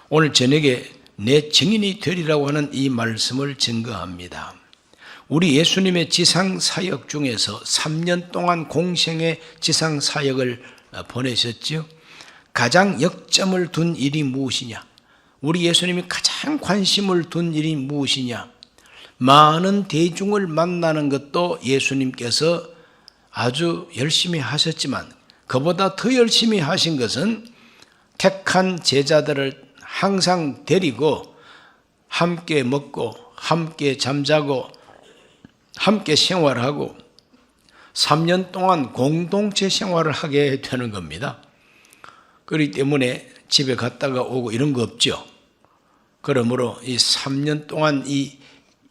오늘 저녁에 내 증인이 되리라고 하는 이 말씀을 증거합니다. 우리 예수님의 지상사역 중에서 3년 동안 공생의 지상사역을 보내셨죠. 가장 역점을 둔 일이 무엇이냐? 우리 예수님이 가장 관심을 둔 일이 무엇이냐? 많은 대중을 만나는 것도 예수님께서 아주 열심히 하셨지만 그보다 더 열심히 하신 것은 택한 제자들을 항상 데리고 함께 먹고 함께 잠자고 함께 생활하고 3년 동안 공동체 생활을 하게 되는 겁니다. 그렇기 때문에 집에 갔다가 오고 이런 거 없죠. 그러므로 이 3년 동안 이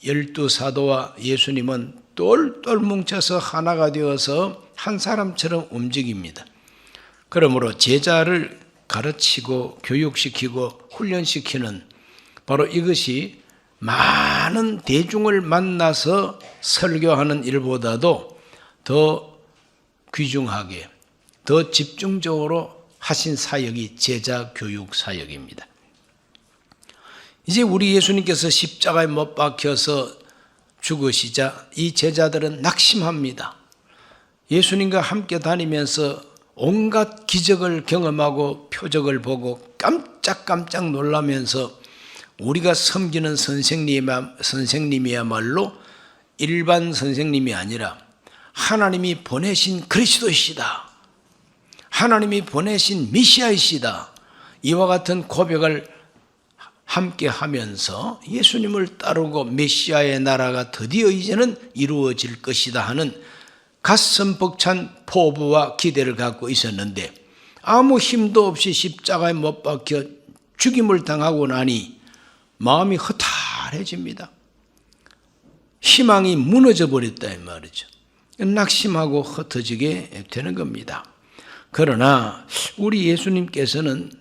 12사도와 예수님은 똘똘 뭉쳐서 하나가 되어서 한 사람처럼 움직입니다. 그러므로 제자를 가르치고 교육시키고 훈련시키는 바로 이것이 많은 대중을 만나서 설교하는 일보다도 더 귀중하게 더 집중적으로 하신 사역이 제자 교육 사역입니다. 이제 우리 예수님께서 십자가에 못 박혀서 죽으시자 이 제자들은 낙심합니다. 예수님과 함께 다니면서 온갖 기적을 경험하고 표적을 보고 깜짝깜짝 놀라면서 우리가 섬기는 선생님이야말로 일반 선생님이 아니라 하나님이 보내신 그리스도이시다. 하나님이 보내신 메시아이시다. 이와 같은 고백을 함께 하면서 예수님을 따르고 메시아의 나라가 드디어 이제는 이루어질 것이다 하는 가슴 벅찬 포부와 기대를 갖고 있었는데 아무 힘도 없이 십자가에 못 박혀 죽임을 당하고 나니 마음이 허탈해집니다. 희망이 무너져 버렸다 이 말이죠. 낙심하고 흩어지게 되는 겁니다. 그러나 우리 예수님께서는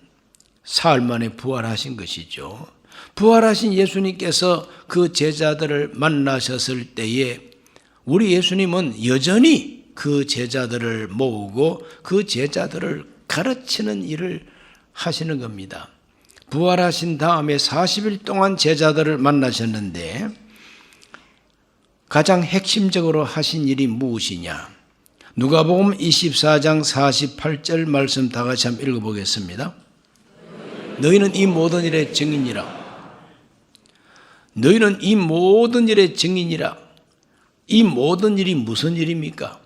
사흘 만에 부활하신 것이죠. 부활하신 예수님께서 그 제자들을 만나셨을 때에 우리 예수님은 여전히 그 제자들을 모으고 그 제자들을 가르치는 일을 하시는 겁니다. 부활하신 다음에 40일 동안 제자들을 만나셨는데 가장 핵심적으로 하신 일이 무엇이냐? 누가복음 24장 48절 말씀 다 같이 한번 읽어보겠습니다. 너희는 이 모든 일의 증인이라. 너희는 이 모든 일의 증인이라. 이 모든 일이 무슨 일입니까?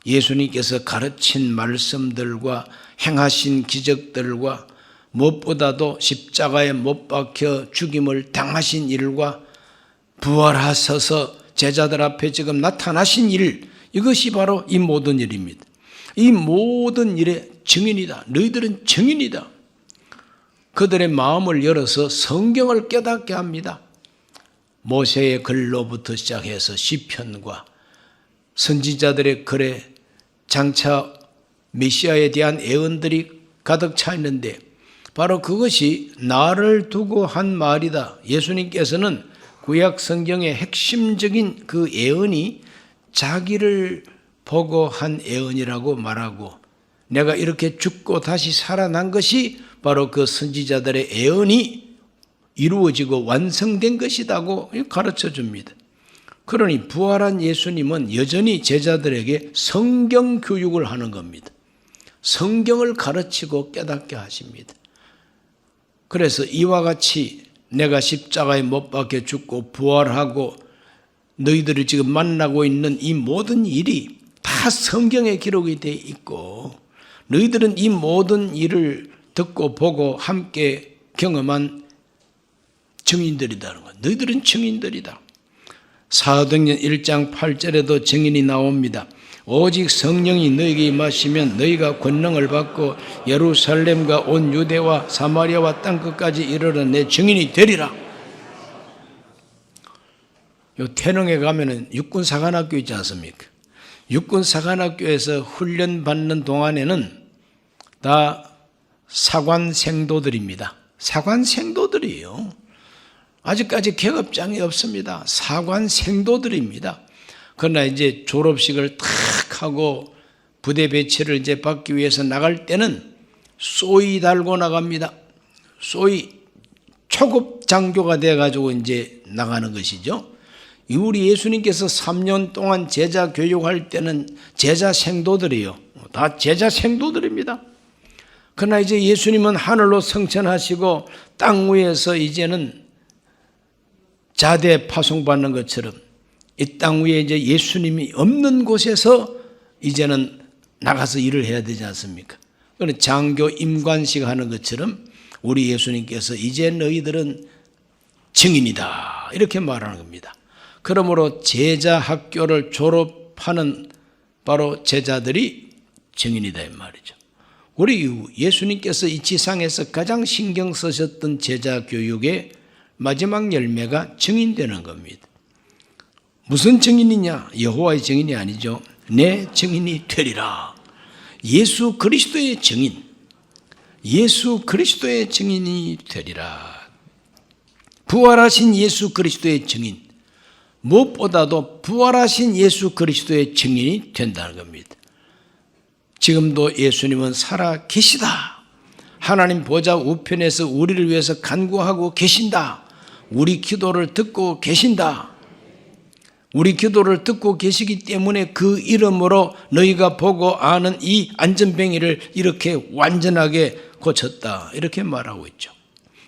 예수님께서 가르친 말씀들과 행하신 기적들과 무엇보다도 십자가에 못 박혀 죽임을 당하신 일과 부활하셔서 제자들 앞에 지금 나타나신 일, 이것이 바로 이 모든 일입니다. 이 모든 일의 증인이다. 너희들은 증인이다. 그들의 마음을 열어서 성경을 깨닫게 합니다. 모세의 글로부터 시작해서 시편과 선지자들의 글에 장차 메시아에 대한 예언들이 가득 차 있는데 바로 그것이 나를 두고 한 말이다. 예수님께서는 구약 성경의 핵심적인 그 예언이 자기를 보고 한 예언이라고 말하고 내가 이렇게 죽고 다시 살아난 것이 바로 그 선지자들의 예언이 이루어지고 완성된 것이라고 가르쳐 줍니다. 그러니 부활한 예수님은 여전히 제자들에게 성경 교육을 하는 겁니다. 성경을 가르치고 깨닫게 하십니다. 그래서 이와 같이 내가 십자가에 못 박혀 죽고 부활하고 너희들이 지금 만나고 있는 이 모든 일이 다 성경에 기록이 되어 있고 너희들은 이 모든 일을 듣고 보고 함께 경험한 증인들이라는 거야. 너희들은 증인들이다. 사도행전 1장 8절에도 증인이 나옵니다. 오직 성령이 너희에게 임하시면 너희가 권능을 받고 예루살렘과 온 유대와 사마리아와 땅끝까지 이르러 내 증인이 되리라. 요 태릉에 가면은 육군사관학교 있지 않습니까? 육군사관학교에서 훈련받는 동안에는 다 사관생도들입니다. 사관생도들이에요. 아직까지 계급장이 없습니다. 사관생도들입니다. 그러나 이제 졸업식을 탁 하고 부대 배치를 이제 받기 위해서 나갈 때는 쏘이 달고 나갑니다. 쏘이, 초급 장교가 돼가지고 이제 나가는 것이죠. 우리 예수님께서 3년 동안 제자 교육할 때는 제자 생도들이에요. 다 제자 생도들입니다. 그러나 이제 예수님은 하늘로 승천하시고 땅 위에서 이제는 자대 파송받는 것처럼 이 땅 위에 이제 예수님이 없는 곳에서 이제는 나가서 일을 해야 되지 않습니까? 그래서 장교 임관식 하는 것처럼 우리 예수님께서 이제 너희들은 증인이다 이렇게 말하는 겁니다. 그러므로 제자 학교를 졸업하는 바로 제자들이 증인이다 이 말이죠. 우리 예수님께서 이 지상에서 가장 신경 쓰셨던 제자 교육의 마지막 열매가 증인되는 겁니다. 무슨 증인이냐? 여호와의 증인이 아니죠. 내 증인이 되리라. 예수 그리스도의 증인, 예수 그리스도의 증인이 되리라. 부활하신 예수 그리스도의 증인, 무엇보다도 부활하신 예수 그리스도의 증인이 된다는 겁니다. 지금도 예수님은 살아 계시다. 하나님 보좌 우편에서 우리를 위해서 간구하고 계신다. 우리 기도를 듣고 계신다. 우리 기도를 듣고 계시기 때문에 그 이름으로 너희가 보고 아는 이 안전뱅이를 이렇게 완전하게 고쳤다. 이렇게 말하고 있죠.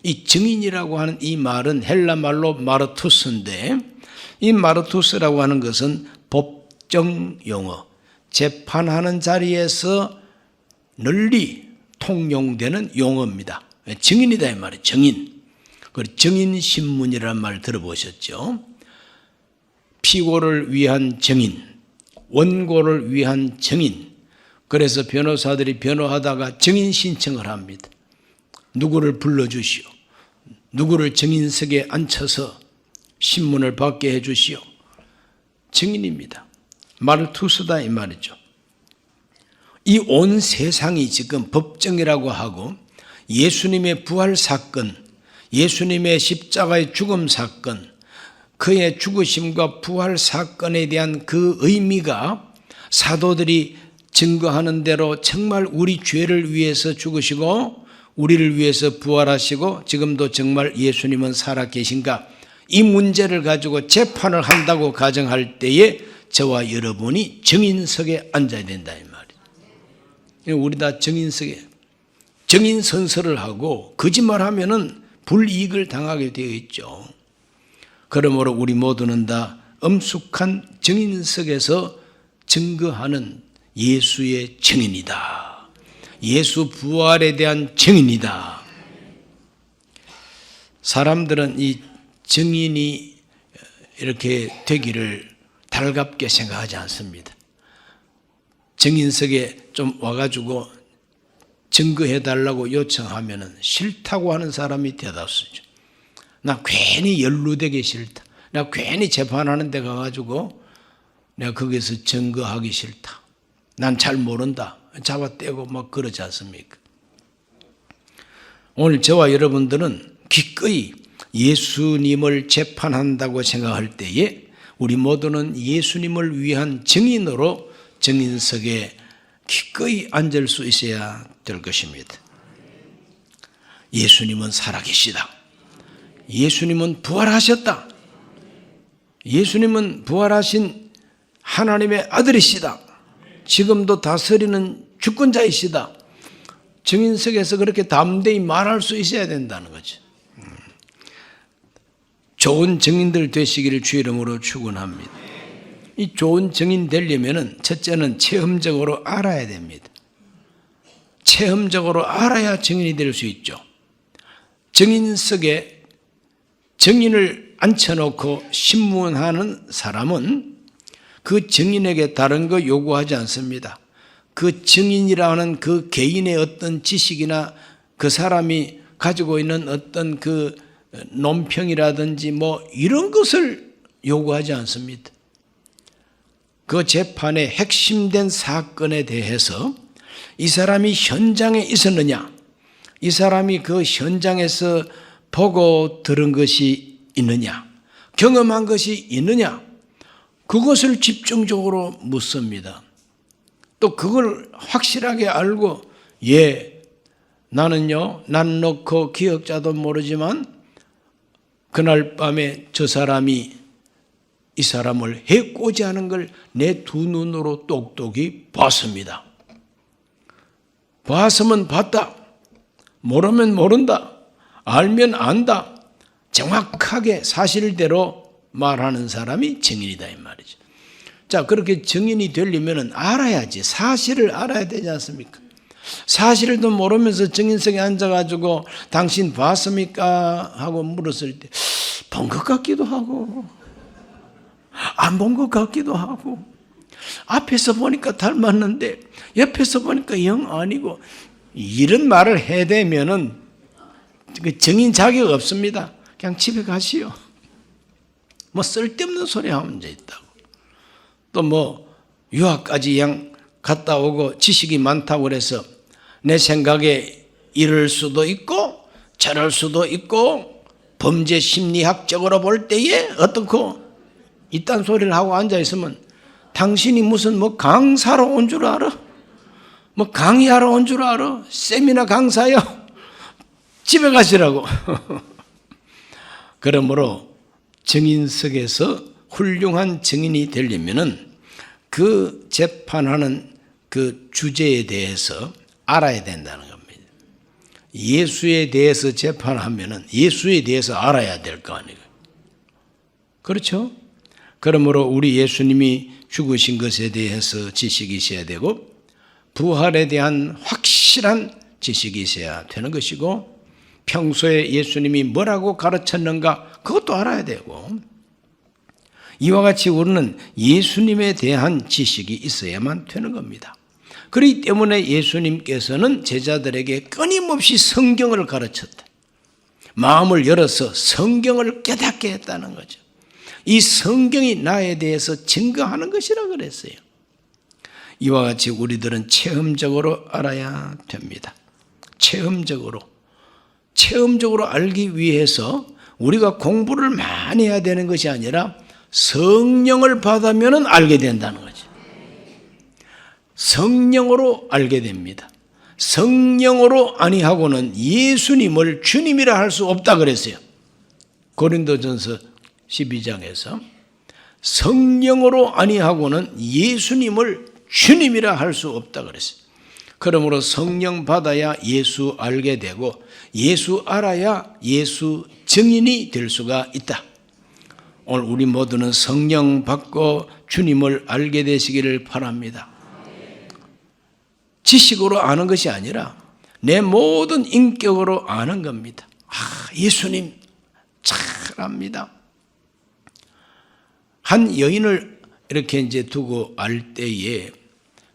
이 증인이라고 하는 이 말은 헬라 말로 마르투스인데 이 마르투스라고 하는 것은 법정 용어, 재판하는 자리에서 널리 통용되는 용어입니다. 증인이다 이 말이에요. 증인. 그리고 증인신문이라는 말 들어보셨죠? 피고를 위한 증인, 원고를 위한 증인. 그래서 변호사들이 변호하다가 증인 신청을 합니다. 누구를 불러주시오. 누구를 증인석에 앉혀서 신문을 받게 해주시오. 증인입니다. 마르투스다 이 말이죠. 이 온 세상이 지금 법정이라고 하고 예수님의 부활 사건, 예수님의 십자가의 죽음 사건, 그의 죽으심과 부활 사건에 대한 그 의미가 사도들이 증거하는 대로 정말 우리 죄를 위해서 죽으시고 우리를 위해서 부활하시고 지금도 정말 예수님은 살아 계신가, 이 문제를 가지고 재판을 한다고 가정할 때에 저와 여러분이 증인석에 앉아야 된다 이 말이에요. 우리 다 증인석에 증인 선서를 하고 거짓말하면은 불이익을 당하게 되어 있죠. 그러므로 우리 모두는 다 엄숙한 증인석에서 증거하는 예수의 증인이다. 예수 부활에 대한 증인이다. 사람들은 이 증인이 이렇게 되기를 달갑게 생각하지 않습니다. 증인석에 좀 와가지고 증거해달라고 요청하면 싫다고 하는 사람이 대다수죠. 나 괜히 연루되기 싫다. 나 괜히 재판하는 데 가가지고 내가 거기서 증거하기 싫다. 난 잘 모른다. 잡아떼고 막 그러지 않습니까? 오늘 저와 여러분들은 기꺼이 예수님을 재판한다고 생각할 때에 우리 모두는 예수님을 위한 증인으로 증인석에 기꺼이 앉을 수 있어야 될 것입니다. 예수님은 살아계시다. 예수님은 부활하셨다. 예수님은 부활하신 하나님의 아들이시다. 지금도 다스리는 주권자이시다. 증인석에서 그렇게 담대히 말할 수 있어야 된다는 거죠. 좋은 증인들 되시기를 주 이름으로 축원합니다. 이 좋은 증인 되려면은 첫째는 체험적으로 알아야 됩니다. 체험적으로 알아야 증인이 될 수 있죠. 증인석에 증인을 앉혀놓고 신문하는 사람은 그 증인에게 다른 거 요구하지 않습니다. 그 증인이라는 그 개인의 어떤 지식이나 그 사람이 가지고 있는 어떤 그 논평이라든지 뭐 이런 것을 요구하지 않습니다. 그 재판의 핵심된 사건에 대해서 이 사람이 현장에 있었느냐, 이 사람이 그 현장에서 보고 들은 것이 있느냐, 경험한 것이 있느냐, 그것을 집중적으로 묻습니다. 또 그걸 확실하게 알고 나는요, 난 놓고 기억자도 모르지만 그날 밤에 저 사람이 이 사람을 해코지 하는 걸 내 두 눈으로 똑똑히 봤습니다. 봤으면 봤다. 모르면 모른다. 알면 안다. 정확하게 사실대로 말하는 사람이 증인이다 이 말이죠. 자, 그렇게 증인이 되려면 알아야지. 사실을 알아야 되지 않습니까? 사실도 모르면서 증인석에 앉아가지고 당신 봤습니까? 하고 물었을 때 본 것 같기도 하고 안 본 것 같기도 하고 앞에서 보니까 닮았는데 옆에서 보니까 영 아니고 이런 말을 해대면은 증인 자격 없습니다. 그냥 집에 가시오. 뭐 쓸데없는 소리 하면 문제 있다고. 또 뭐 유학까지 그냥 갔다 오고 지식이 많다고 그래서 내 생각에 이럴 수도 있고 저럴 수도 있고 범죄 심리학적으로 볼 때에 어떻고 이딴 소리를 하고 앉아있으면 당신이 무슨 뭐 강사로 온 줄 알아? 뭐 강의하러 온 줄 알아? 세미나 강사요? 집에 가시라고. 그러므로 증인석에서 훌륭한 증인이 되려면은 그 재판하는 그 주제에 대해서 알아야 된다는 겁니다. 예수에 대해서 재판하면은 예수에 대해서 알아야 될 거 아니에요. 그렇죠? 그러므로 우리 예수님이 죽으신 것에 대해서 지식이 있어야 되고 부활에 대한 확실한 지식이 있어야 되는 것이고 평소에 예수님이 뭐라고 가르쳤는가 그것도 알아야 되고 이와 같이 우리는 예수님에 대한 지식이 있어야만 되는 겁니다. 그렇기 때문에 예수님께서는 제자들에게 끊임없이 성경을 가르쳤다. 마음을 열어서 성경을 깨닫게 했다는 거죠. 이 성경이 나에 대해서 증거하는 것이라 그랬어요. 이와 같이 우리들은 체험적으로 알아야 됩니다. 체험적으로 알기 위해서 우리가 공부를 많이 해야 되는 것이 아니라 성령을 받으면 알게 된다는 거죠. 성령으로 알게 됩니다. 성령으로 아니하고는 예수님을 주님이라 할 수 없다 그랬어요. 고린도전서 12장에서 성령으로 아니하고는 예수님을 주님이라 할 수 없다 그랬어요. 그러므로 성령 받아야 예수 알게 되고 예수 알아야 예수 증인이 될 수가 있다. 오늘 우리 모두는 성령 받고 주님을 알게 되시기를 바랍니다. 지식으로 아는 것이 아니라 내 모든 인격으로 아는 겁니다. 예수님 잘 압니다. 한 여인을 이렇게 이제 두고 알 때에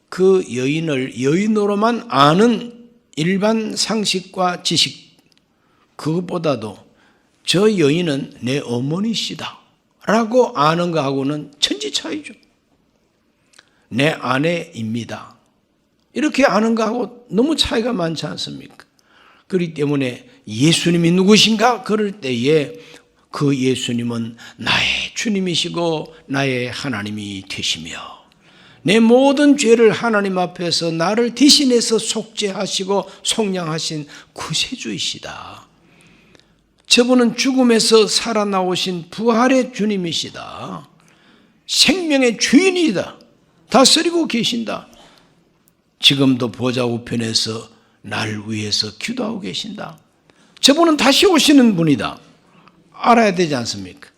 그 여인을 여인으로만 아는 일반 상식과 지식 그것보다도 저 여인은 내 어머니시다 라고 아는 거하고는 천지 차이죠. 내 아내입니다. 이렇게 아는 거하고 너무 차이가 많지 않습니까? 그렇기 때문에 예수님이 누구신가 그럴 때에 그 예수님은 나의 주님이시고 나의 하나님이 되시며 내 모든 죄를 하나님 앞에서 나를 대신해서 속죄하시고 속량하신 구세주이시다. 저분은 죽음에서 살아나오신 부활의 주님이시다. 생명의 주인이다. 다스리고 계신다. 지금도 보좌 우편에서 날 위해서 기도하고 계신다. 저분은 다시 오시는 분이다. 알아야 되지 않습니까?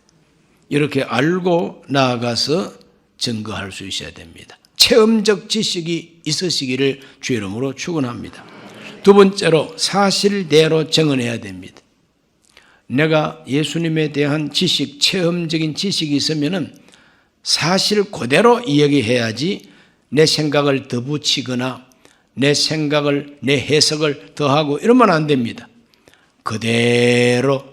이렇게 알고 나아가서 증거할 수 있어야 됩니다. 체험적 지식이 있으시기를 주의 이름으로 축원합니다. 두 번째로 사실대로 증언해야 됩니다. 내가 예수님에 대한 지식, 체험적인 지식이 있으면은 사실 그대로 이야기해야지 내 생각을 더 붙이거나 내 해석을 더하고 이러면 안 됩니다. 그대로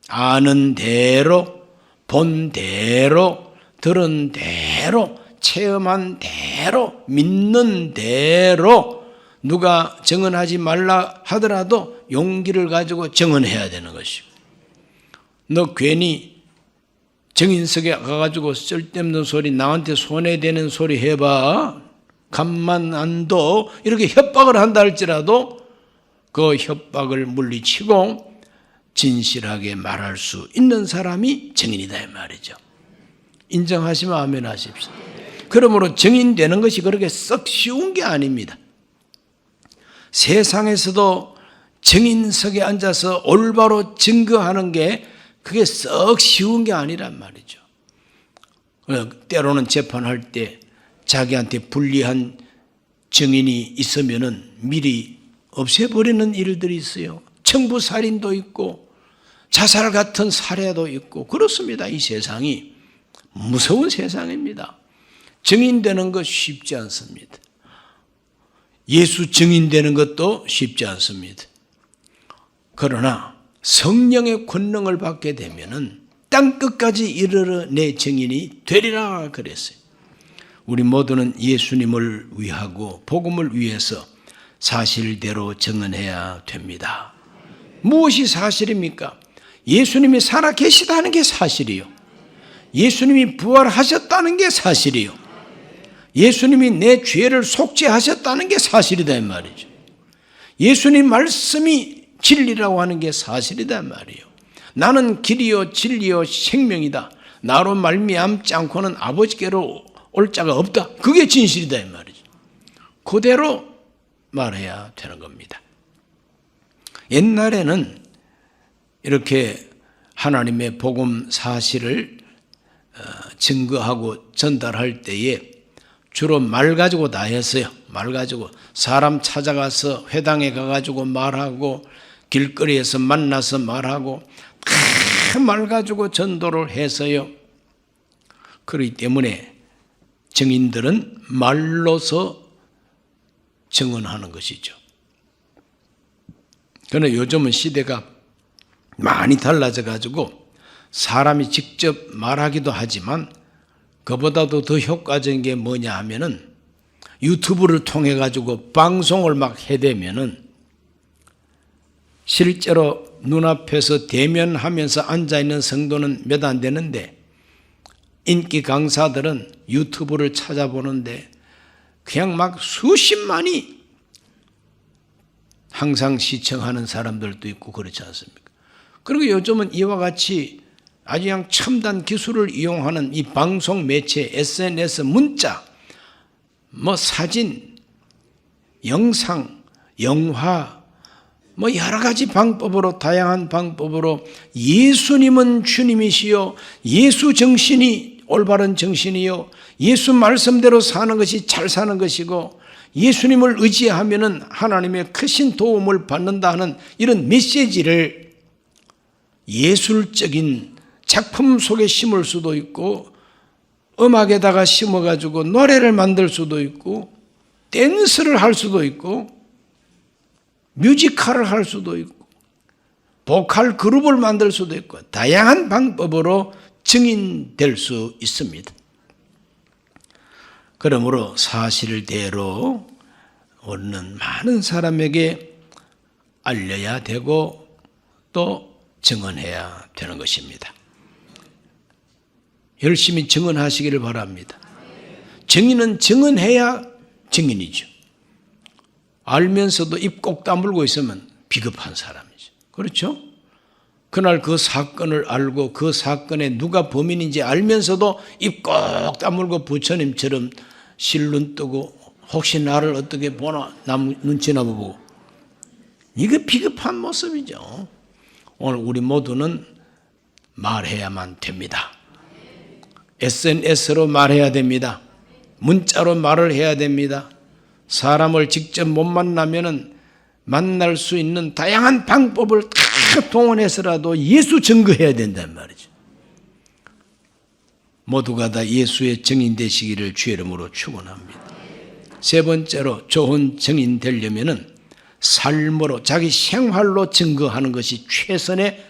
아는 대로 본 대로 들은 대로 체험한 대로 믿는 대로 누가 증언하지 말라 하더라도 용기를 가지고 증언해야 되는 것이고 너 괜히 증인석에 가가지고 쓸데없는 소리 나한테 손해되는 소리 해봐 가만 안 둬 이렇게 협박을 한다 할지라도 그 협박을 물리치고 진실하게 말할 수 있는 사람이 증인이다 이 말이죠. 인정하시면 아멘 하십시오. 그러므로 증인되는 것이 그렇게 썩 쉬운 게 아닙니다. 세상에서도 증인석에 앉아서 올바로 증거하는 게 그게 썩 쉬운 게 아니란 말이죠. 때로는 재판할 때 자기한테 불리한 증인이 있으면은 미리 없애버리는 일들이 있어요. 청부살인도 있고 자살 같은 사례도 있고 그렇습니다. 이 세상이 무서운 세상입니다. 증인되는 것 쉽지 않습니다. 예수 증인되는 것도 쉽지 않습니다. 그러나 성령의 권능을 받게 되면은 땅 끝까지 이르러 내 증인이 되리라 그랬어요. 우리 모두는 예수님을 위하고 복음을 위해서 사실대로 증언해야 됩니다. 무엇이 사실입니까? 예수님이 살아 계시다는 게 사실이요. 예수님이 부활하셨다는 게 사실이요. 예수님이 내 죄를 속죄하셨다는 게 사실이다 이 말이죠. 예수님 말씀이 진리라고 하는 게 사실이다 이 말이에요. 나는 길이요 진리요 생명이다. 나로 말미암지 않고는 아버지께로 올 자가 없다. 그게 진실이다 이 말이죠. 그대로 말해야 되는 겁니다. 옛날에는 이렇게 하나님의 복음 사실을 증거하고 전달할 때에 주로 말 가지고 다 했어요. 말 가지고 사람 찾아가서 회당에 가가지고 말하고 길거리에서 만나서 말하고 말 가지고 전도를 해서요. 그렇기 때문에 증인들은 말로서 증언하는 것이죠. 그러나 요즘은 시대가 많이 달라져 가지고 사람이 직접 말하기도 하지만 그보다도 더 효과적인 게 뭐냐 하면은 유튜브를 통해 가지고 방송을 막 해대면은 실제로 눈앞에서 대면하면서 앉아있는 성도는 몇 안 되는데 인기 강사들은 유튜브를 찾아보는데 그냥 막 수십만이 항상 시청하는 사람들도 있고 그렇지 않습니까? 그리고 요즘은 이와 같이 아주 그냥 첨단 기술을 이용하는 이 방송 매체, SNS, 문자, 사진, 영상, 영화, 여러 가지 방법으로 다양한 방법으로 예수님은 주님이시요 예수 정신이 올바른 정신이요 예수 말씀대로 사는 것이 잘 사는 것이고 예수님을 의지하면은 하나님의 크신 도움을 받는다 하는 이런 메시지를 예술적인 작품 속에 심을 수도 있고 음악에다가 심어가지고 노래를 만들 수도 있고 댄스를 할 수도 있고 뮤지컬을 할 수도 있고 보컬 그룹을 만들 수도 있고 다양한 방법으로 증인될 수 있습니다. 그러므로 사실대로 우리는 많은 사람에게 알려야 되고 또 증언해야 되는 것입니다. 열심히 증언하시기를 바랍니다. 증인은 증언해야 증인이죠. 알면서도 입 꼭 다물고 있으면 비겁한 사람이죠. 그렇죠? 그날 그 사건을 알고 그 사건에 누가 범인인지 알면서도 입 꼭 다물고 부처님처럼 실눈 뜨고 혹시 나를 어떻게 보나 눈치나 보고 이게 비겁한 모습이죠. 오늘 우리 모두는 말해야만 됩니다. SNS로 말해야 됩니다. 문자로 말을 해야 됩니다. 사람을 직접 못 만나면은 만날 수 있는 다양한 방법을 다 동원해서라도 예수 증거해야 된단 말이죠. 모두가 다 예수의 증인 되시기를 주의 이름으로 축원합니다. 세 번째로 좋은 증인 되려면은 삶으로 자기 생활로 증거하는 것이 최선의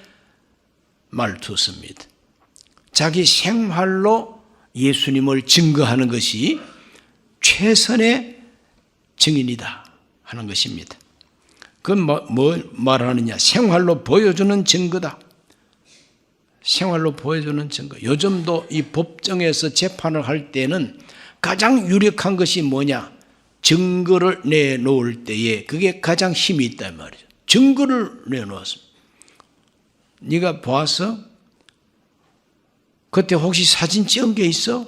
말투습니다. 자기 생활로 예수님을 증거하는 것이 최선의 증인이다 하는 것입니다. 그건 뭐 말하느냐? 생활로 보여주는 증거다. 생활로 보여주는 증거. 요즘도 이 법정에서 재판을 할 때는 가장 유력한 것이 뭐냐? 증거를 내놓을 때에 그게 가장 힘이 있단 말이죠. 증거를 내놓았습니다. 네가 보았어? 그때 혹시 사진 찍은 게 있어?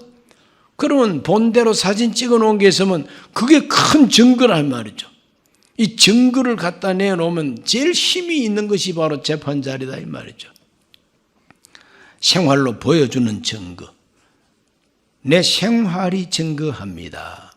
그러면 본대로 사진 찍어 놓은 게 있으면 그게 큰 증거란 말이죠. 이 증거를 갖다 내놓으면 제일 힘이 있는 것이 바로 재판 자리다 이 말이죠. 생활로 보여주는 증거. 내 생활이 증거합니다.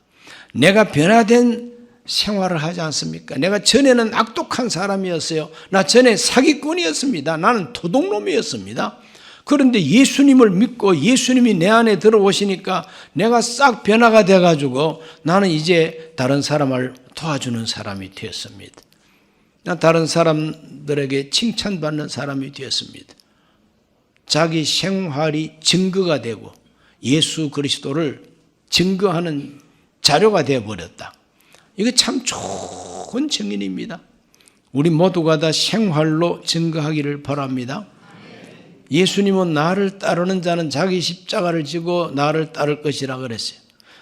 내가 변화된 생활을 하지 않습니까? 내가 전에는 악독한 사람이었어요. 나 전에 사기꾼이었습니다. 나는 도둑놈이었습니다. 그런데 예수님을 믿고 예수님이 내 안에 들어오시니까 내가 싹 변화가 돼가지고 나는 이제 다른 사람을 도와주는 사람이 되었습니다. 난 다른 사람들에게 칭찬받는 사람이 되었습니다. 자기 생활이 증거가 되고 예수 그리스도를 증거하는 자료가 되어버렸다. 이거 참 좋은 증인입니다. 우리 모두가 다 생활로 증거하기를 바랍니다. 예수님은 나를 따르는 자는 자기 십자가를 지고 나를 따를 것이라 그랬어요.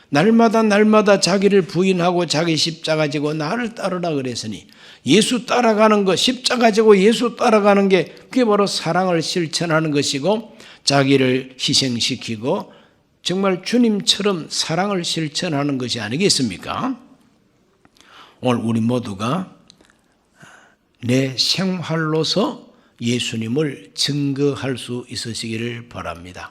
날마다 자기를 부인하고 자기 십자가 지고 나를 따르라 그랬으니 예수 따라가는 것, 십자가 지고 예수 따라가는 게 그게 바로 사랑을 실천하는 것이고 자기를 희생시키고 정말 주님처럼 사랑을 실천하는 것이 아니겠습니까? 오늘 우리 모두가 내 생활로서 예수님을 증거할 수 있으시기를 바랍니다.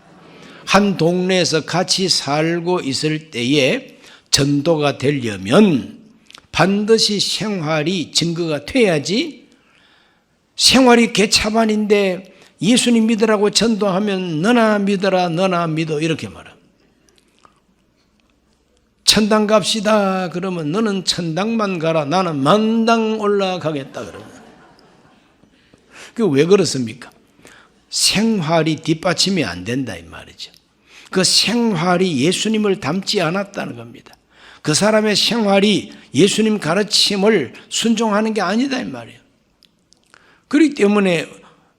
한 동네에서 같이 살고 있을 때에 전도가 되려면 반드시 생활이 증거가 돼야지, 생활이 개차반인데 예수님 믿으라고 전도하면 너나 믿어라 너나 믿어 이렇게 말합니다. 천당 갑시다 그러면 너는 천당만 가라 나는 만당 올라가겠다 그러면 왜 그렇습니까? 생활이 뒷받침이 안 된다 이 말이죠. 그 생활이 예수님을 닮지 않았다는 겁니다. 그 사람의 생활이 예수님 가르침을 순종하는 게 아니다 이 말이에요. 그렇기 때문에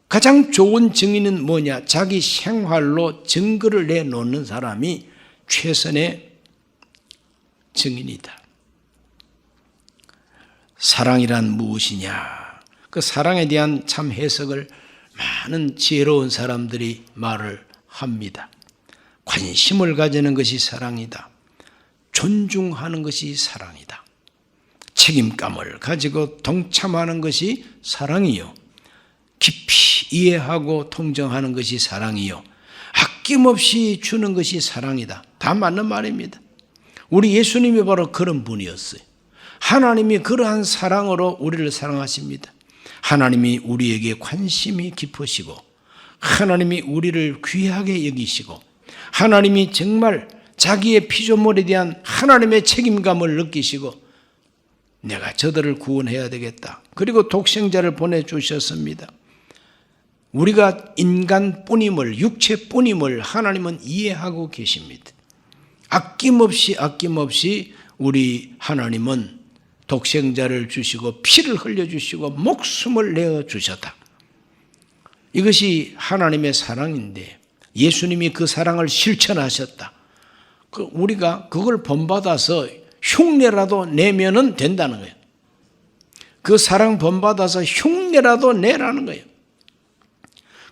가장 좋은 증인은 뭐냐? 자기 생활로 증거를 내놓는 사람이 최선의 증인이다. 사랑이란 무엇이냐? 그 사랑에 대한 참 해석을 많은 지혜로운 사람들이 말을 합니다. 관심을 가지는 것이 사랑이다. 존중하는 것이 사랑이다. 책임감을 가지고 동참하는 것이 사랑이요. 깊이 이해하고 통정하는 것이 사랑이요. 아낌없이 주는 것이 사랑이다. 다 맞는 말입니다. 우리 예수님이 바로 그런 분이었어요. 하나님이 그러한 사랑으로 우리를 사랑하십니다. 하나님이 우리에게 관심이 깊으시고 하나님이 우리를 귀하게 여기시고 하나님이 정말 자기의 피조물에 대한 하나님의 책임감을 느끼시고 내가 저들을 구원해야 되겠다. 그리고 독생자를 보내주셨습니다. 우리가 인간뿐임을, 육체뿐임을 하나님은 이해하고 계십니다. 아낌없이 우리 하나님은 독생자를 주시고 피를 흘려주시고 목숨을 내어주셨다. 이것이 하나님의 사랑인데 예수님이 그 사랑을 실천하셨다. 우리가 그걸 본받아서 흉내라도 내면은 된다는 거예요. 그 사랑 본받아서 흉내라도 내라는 거예요.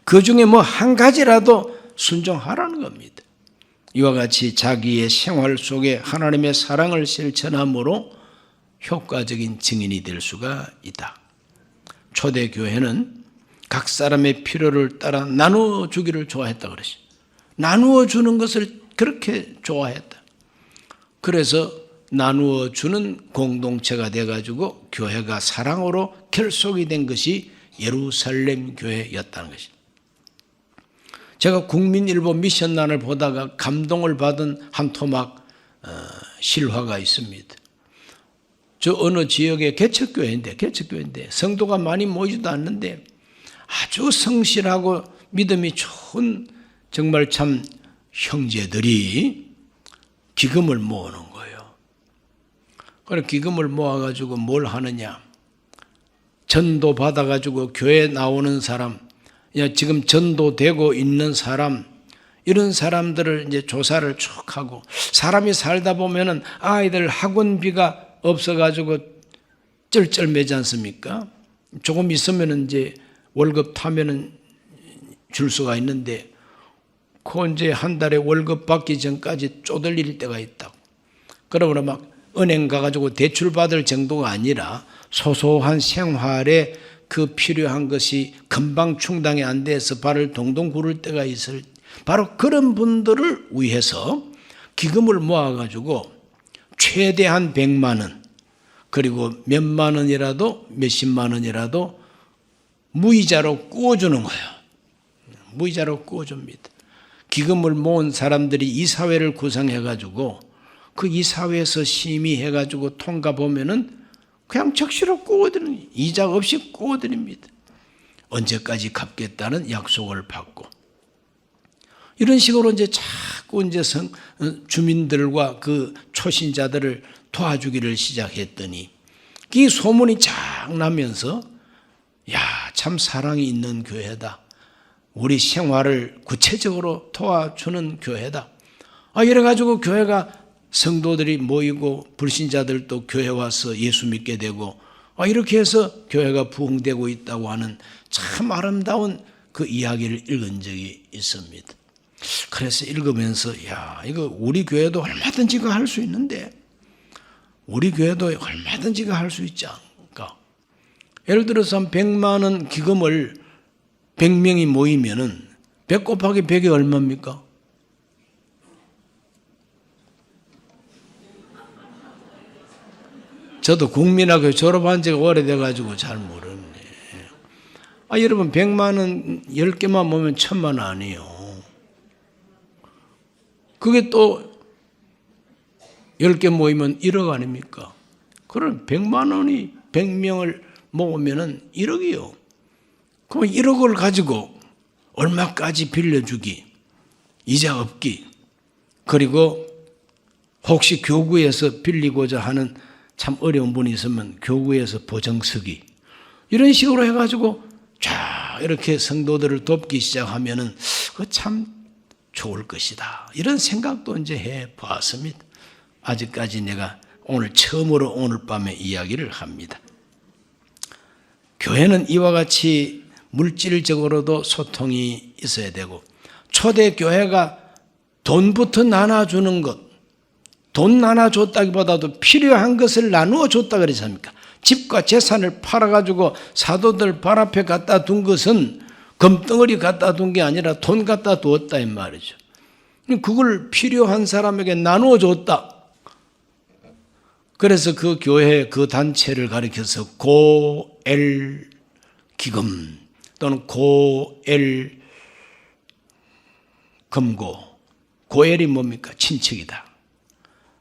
그 중에 뭐 한 가지라도 순종하라는 겁니다. 이와 같이 자기의 생활 속에 하나님의 사랑을 실천함으로 효과적인 증인이 될 수가 있다. 초대교회는 각 사람의 필요를 따라 나누어 주기를 좋아했다 그랬어요. 나누어 주는 것을 그렇게 좋아했다. 그래서 나누어 주는 공동체가 돼가지고 교회가 사랑으로 결속이 된 것이 예루살렘 교회였다는 것입니다. 제가 국민일보 미션란을 보다가 감동을 받은 한 토막 실화가 있습니다. 저 어느 지역의 개척교회인데 성도가 많이 모이지도 않는데 아주 성실하고 믿음이 좋은 정말 참 형제들이 기금을 모으는 거예요. 그래 기금을 모아가지고 뭘 하느냐? 전도 받아가지고 교회 나오는 사람, 지금 전도되고 있는 사람, 이런 사람들을 이제 조사를 쭉 하고 사람이 살다 보면은 아이들 학원비가 없어가지고 쩔쩔매지 않습니까? 조금 있으면은 이제 월급 타면은 줄 수가 있는데 그 이제 한 달에 월급 받기 전까지 쪼들릴 때가 있다고. 그러면 막 은행 가가지고 대출 받을 정도가 아니라 소소한 생활에 그 필요한 것이 금방 충당이 안 돼서 발을 동동 구를 때가 있을, 바로 그런 분들을 위해서 기금을 모아가지고 최대한 100만 원, 그리고 몇만 원이라도 몇십만 원이라도 무이자로 구워주는 거예요. 무이자로 구워줍니다. 기금을 모은 사람들이 이사회를 구성해가지고 그 이사회에서 심의해가지고 통과 보면은 그냥 적시로 구워드리는, 이자 없이 구워드립니다. 언제까지 갚겠다는 약속을 받고. 이런 식으로 이제 자꾸 이제 주민들과 그 초신자들을 도와주기를 시작했더니 이 소문이 쫙 나면서 야, 참 사랑이 있는 교회다. 우리 생활을 구체적으로 도와주는 교회다. 이래가지고 교회가 성도들이 모이고 불신자들도 교회 와서 예수 믿게 되고 이렇게 해서 교회가 부흥되고 있다고 하는 참 아름다운 그 이야기를 읽은 적이 있습니다. 그래서 읽으면서 야, 이거 우리 교회도 얼마든지 할 수 있는데, 우리 교회도 얼마든지 할 수 있지 않을까? 예를 들어서 한 100만 원 기금을 100명이 모이면은 100 곱하기 100이 얼마입니까? 저도 국민학교 졸업한 지가 오래돼가지고 잘 모르네. 여러분 100만 원 10개만 모으면 1000만 원 아니에요. 그게 또 10개 모이면 1억 아닙니까? 그럼 100만 원이 100명을 모으면은 1억이요. 그럼 1억을 가지고 얼마까지 빌려주기, 이자 없기, 그리고 혹시 교구에서 빌리고자 하는 참 어려운 분이 있으면 교구에서 보증 서기, 이런 식으로 해가지고 쫙 이렇게 성도들을 돕기 시작하면은 그 참 좋을 것이다. 이런 생각도 이제 해 보았습니다. 아직까지 내가 오늘 처음으로 오늘 밤에 이야기를 합니다. 교회는 이와 같이 물질적으로도 소통이 있어야 되고, 초대 교회가 돈부터 나눠주는 것, 돈 나눠줬다기보다도 필요한 것을 나누어 줬다 그러지 않습니까? 집과 재산을 팔아가지고 사도들 발 앞에 갖다 둔 것은 금덩어리 갖다 둔 게 아니라 돈 갖다 두었다 이 말이죠. 그걸 필요한 사람에게 나누어 줬다. 그래서 그 교회 그 단체를 가리켜서 고엘 기금 또는 고엘 금고, 고엘이 뭡니까? 친척이다.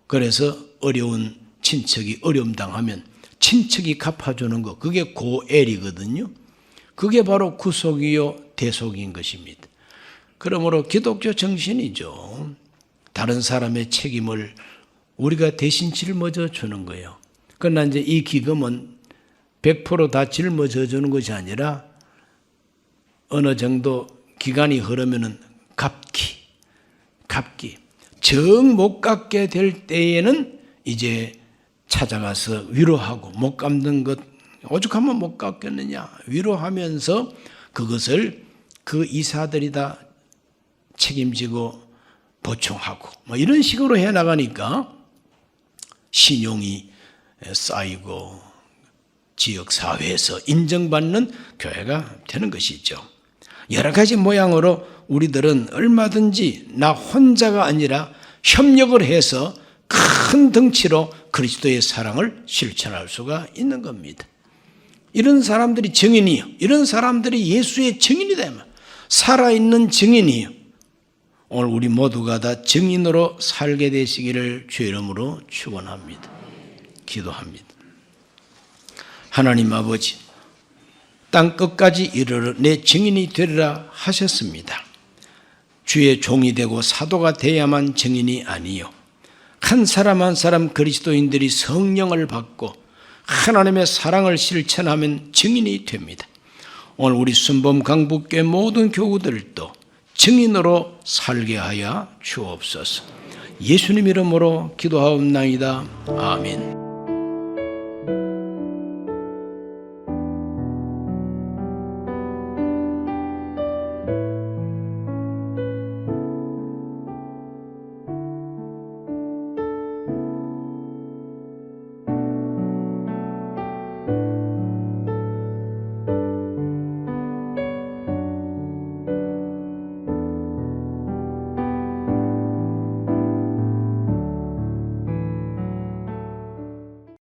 그래서 어려운 친척이 어려움 당하면 친척이 갚아주는 거, 그게 고엘이거든요. 그게 바로 구속이요 대속인 것입니다. 그러므로 기독교 정신이죠. 다른 사람의 책임을 우리가 대신 짊어져 주는 거예요. 그러나 이제 이 기금은 100% 다 짊어져 주는 것이 아니라 어느 정도 기간이 흐르면은 갚기. 정 못 갚게 될 때에는 이제 찾아가서 위로하고, 못 갚는 것 오죽하면 못 갚겠느냐 위로하면서 그것을 그 이사들이 다 책임지고 보충하고 이런 식으로 해나가니까 신용이 쌓이고 지역사회에서 인정받는 교회가 되는 것이죠. 여러 가지 모양으로 우리들은 얼마든지 나 혼자가 아니라 협력을 해서 큰 덩치로 그리스도의 사랑을 실천할 수가 있는 겁니다. 이런 사람들이 증인이요. 이런 사람들이 예수의 증인이다. 살아있는 증인이요. 오늘 우리 모두가 다 증인으로 살게 되시기를 주의 이름으로 축원합니다. 기도합니다. 하나님 아버지, 땅 끝까지 이르러 내 증인이 되리라 하셨습니다. 주의 종이 되고 사도가 돼야만 증인이 아니요, 한 사람 한 사람 그리스도인들이 성령을 받고 하나님의 사랑을 실천하면 증인이 됩니다. 오늘 우리 순범 강북교회 모든 교우들도 증인으로 살게 하여 주옵소서. 예수님 이름으로 기도하옵나이다. 아멘.